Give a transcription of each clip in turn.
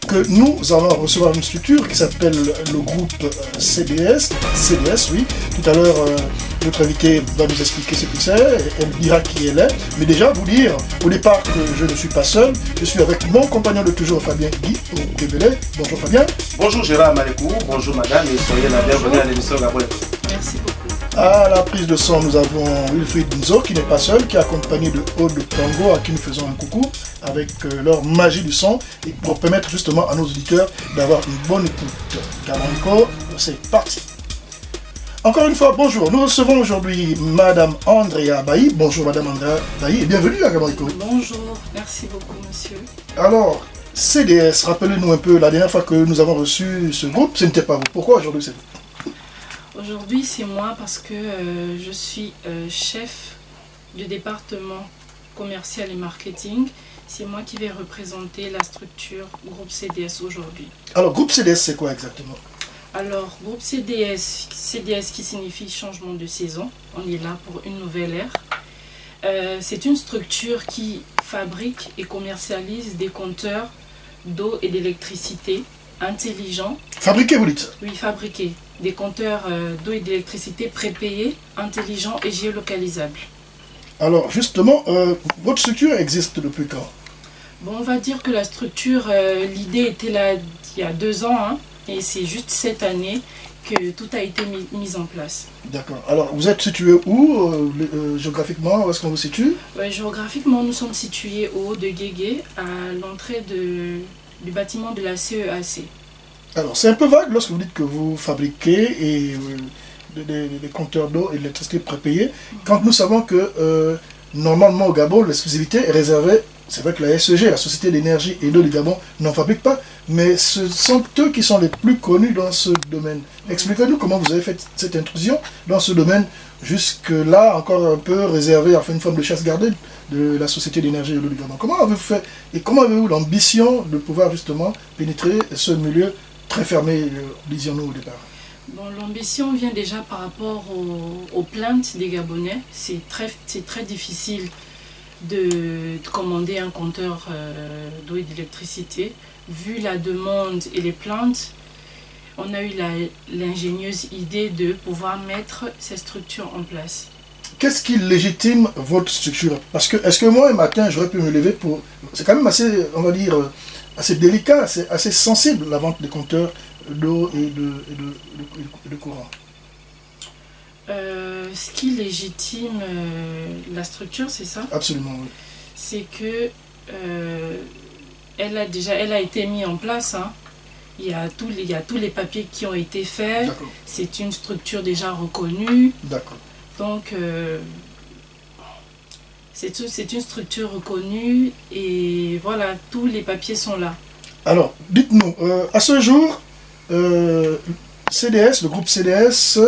que nous allons recevoir une structure qui s'appelle le groupe CDS. CDS, oui. Tout à l'heure, notre invité va nous expliquer ce que c'est, elle dira qui elle est. Mais déjà, vous dire au départ que je ne suis pas seul, je suis avec mon compagnon de toujours, Fabien Guy, au Québec. Bonjour Fabien. Bonjour Gérard Malekou, bonjour madame et soyez la bienvenue à l'émission Gabriel. Merci beaucoup. À la prise de son, nous avons Wilfried Nzo qui n'est pas seul, qui est accompagné de Aude Tango, à qui nous faisons un coucou, avec leur magie du son, et pour permettre justement à nos auditeurs d'avoir une bonne écoute. Gabriel, c'est parti. Encore une fois, bonjour. Nous recevons aujourd'hui Madame Andrea Bailly. Bonjour Madame Andrea Bailly et bienvenue à Gabriel. Bonjour, merci beaucoup monsieur. Alors, CDS, rappelez-nous un peu, la dernière fois que nous avons reçu ce groupe, ce n'était pas vous. Pourquoi aujourd'hui c'est vous? Aujourd'hui, c'est moi parce que je suis chef du département commercial et marketing. C'est moi qui vais représenter la structure groupe CDS aujourd'hui. Alors, groupe CDS, c'est quoi exactement? Alors, groupe CDS qui signifie changement de saison. On est là pour une nouvelle ère. C'est une structure qui fabrique et commercialise des compteurs d'eau et d'électricité intelligents. Fabriqué, vous dites? Oui, fabriqués. Des compteurs d'eau et d'électricité prépayés, intelligents et géolocalisables. Alors justement, votre structure existe depuis quand? Bon, on va dire que la structure, l'idée était là il y a 2 ans, hein, et c'est juste cette année que tout a été mis en place. D'accord. Alors vous êtes situé où géographiquement? Où est-ce qu'on vous situe? Ouais, géographiquement, nous sommes situés au haut de Guégué, à l'entrée du bâtiment de la CEAC. Alors c'est un peu vague lorsque vous dites que vous fabriquez des compteurs d'eau et d'électricité prépayés, quand nous savons que normalement au Gabon, l'exclusivité est réservée, c'est vrai que la SEG, la Société d'énergie et d'eau du Gabon, n'en fabrique pas, mais ce sont eux qui sont les plus connus dans ce domaine. Expliquez-nous comment vous avez fait cette intrusion dans ce domaine, jusque-là encore un peu réservé, enfin une forme de chasse gardée de la Société d'énergie et de l'eau du Gabon. Comment avez-vous fait et comment avez-vous l'ambition de pouvoir justement pénétrer ce milieu très fermé, disions-nous au départ? Bon, l'ambition vient déjà par rapport aux plaintes des Gabonais. C'est très difficile de commander un compteur d'eau et d'électricité. Vu la demande et les plaintes, on a eu l'ingénieuse idée de pouvoir mettre ces structures en place. Qu'est-ce qui légitime votre structure? Parce que, est-ce que moi, un matin, j'aurais pu me lever pour... C'est quand même assez, on va dire, assez délicat, assez sensible, la vente des compteurs d'eau et de courant. Ce qui légitime la structure, c'est ça? Absolument, oui. C'est que elle a été mise en place. Hein. Il y a tous les papiers qui ont été faits. C'est une structure déjà reconnue. D'accord. Donc, c'est une structure reconnue et voilà, tous les papiers sont là. Alors, dites-nous, à ce jour, CDS, le groupe CDS,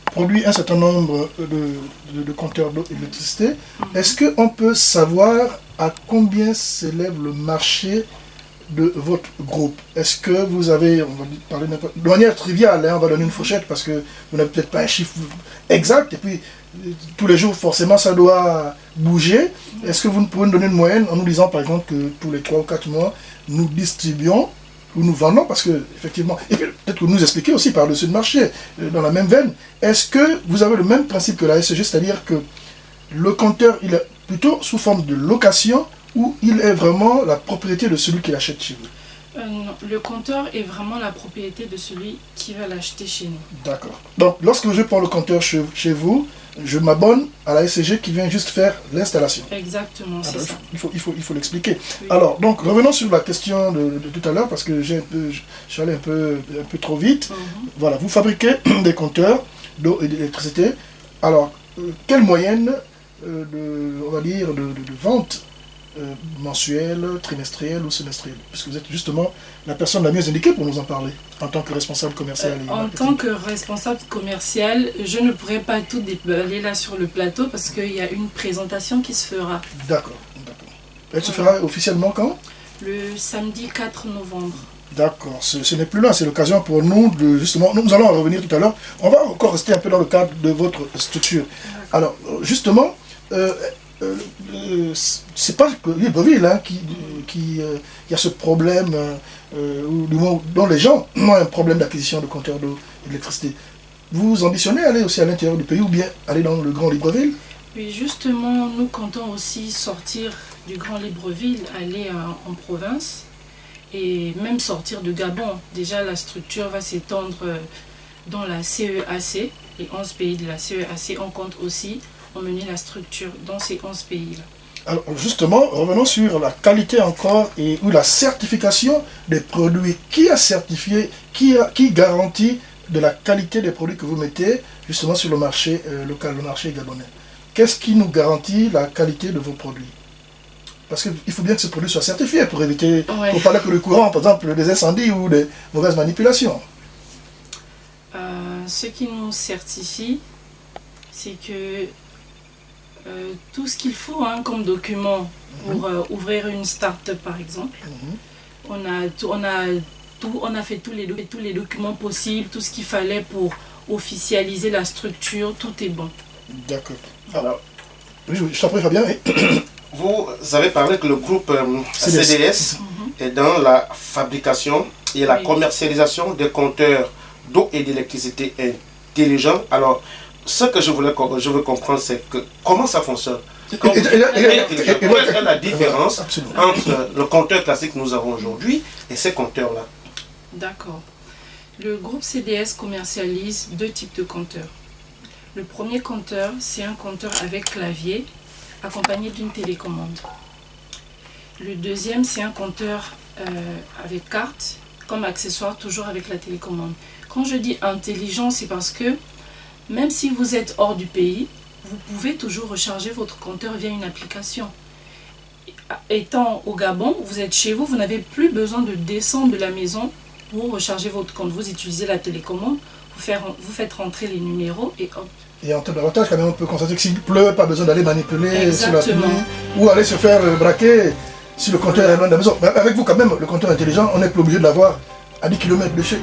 produit un certain nombre de compteurs d'eau et d'électricité. Est-ce qu'on peut savoir à combien s'élève le marché de votre groupe? Est-ce que vous avez, on va parler de manière triviale, hein, on va donner une fourchette parce que vous n'avez peut-être pas un chiffre exact, et puis tous les jours forcément ça doit bouger. Est-ce que vous pouvez nous donner une moyenne en nous disant par exemple que tous les 3 ou 4 mois, nous distribuons ou nous vendons, parce que effectivement, et peut-être que vous nous expliquez aussi par-dessus le marché, dans la même veine, est-ce que vous avez le même principe que la SEG, c'est-à-dire que le compteur, il est plutôt sous forme de location ou il est vraiment la propriété de celui qui l'achète chez vous? Non, le compteur est vraiment la propriété de celui qui va l'acheter chez nous. D'accord. Donc, lorsque je prends le compteur chez vous, je m'abonne à la SCG qui vient juste faire l'installation. Exactement, c'est ça. Il faut l'expliquer. Oui. Alors, donc, revenons sur la question de tout à l'heure, parce que je suis allé un peu trop vite. Voilà, vous fabriquez des compteurs d'eau et d'électricité. Alors, quelle moyenne on va dire, de vente mensuelle, trimestrielle ou semestrielle, puisque vous êtes justement la personne la mieux indiquée pour nous en parler, en tant que responsable commercial. En tant que responsable commercial, je ne pourrais pas tout déballer là sur le plateau parce qu'il y a une présentation qui se fera. D'accord. Elle se fera officiellement quand? Le samedi 4 novembre. D'accord, ce n'est plus là, c'est l'occasion pour nous de justement, nous allons en revenir tout à l'heure, on va encore rester un peu dans le cadre de votre structure. Alors, justement, c'est pas que Libreville y a ce problème, ou du moins dont les gens ont un problème d'acquisition de compteurs d'eau et d'électricité. Vous ambitionnez aller aussi à l'intérieur du pays ou bien aller dans le Grand Libreville? Oui, justement, nous comptons aussi sortir du Grand Libreville, aller en province et même sortir de Gabon. Déjà, la structure va s'étendre dans la CEAC, les 11 pays de la CEAC. On compte aussi emmener la structure dans ces 11 pays-là. Alors justement, revenons sur la qualité encore ou la certification des produits. Qui a certifié, qui garantit de la qualité des produits que vous mettez justement sur le marché local, le marché gabonais? Qu'est-ce qui nous garantit la qualité de vos produits? Parce qu'il faut bien que ce produit soit certifié pour éviter, pour parler que le courant, par exemple, des incendies ou des mauvaises manipulations. Ce qui nous certifie, c'est que tout ce qu'il faut comme document pour ouvrir une start-up par exemple, on a fait tous les documents possibles, tout ce qu'il fallait pour officialiser la structure, tout est bon. D'accord. Alors, oui, je t'en prie Fabien. Vous avez parlé que le groupe CDS est dans la fabrication et la commercialisation des compteurs d'eau et d'électricité intelligents. Alors, ce que je veux comprendre, c'est que comment ça fonctionne. Quelle est la différence entre le compteur classique que nous avons aujourd'hui et ces compteurs-là? D'accord. Le groupe CDS commercialise 2 types de compteurs. Le premier compteur, c'est un compteur avec clavier accompagné d'une télécommande. Le deuxième, c'est un compteur avec carte comme accessoire, toujours avec la télécommande. Quand je dis intelligent, c'est parce que même si vous êtes hors du pays, vous pouvez toujours recharger votre compteur via une application. Étant au Gabon, vous êtes chez vous, vous n'avez plus besoin de descendre de la maison pour recharger votre compte. Vous utilisez la télécommande, vous faites rentrer les numéros et hop. Et en termes d'avantage, quand même, on peut constater que s'il pleut, pas besoin d'aller manipuler sur la pluie Exactement. ou aller se faire braquer si le compteur est loin de la maison. Mais avec vous, quand même, le compteur intelligent, on n'est plus obligé de l'avoir à 10 km de chez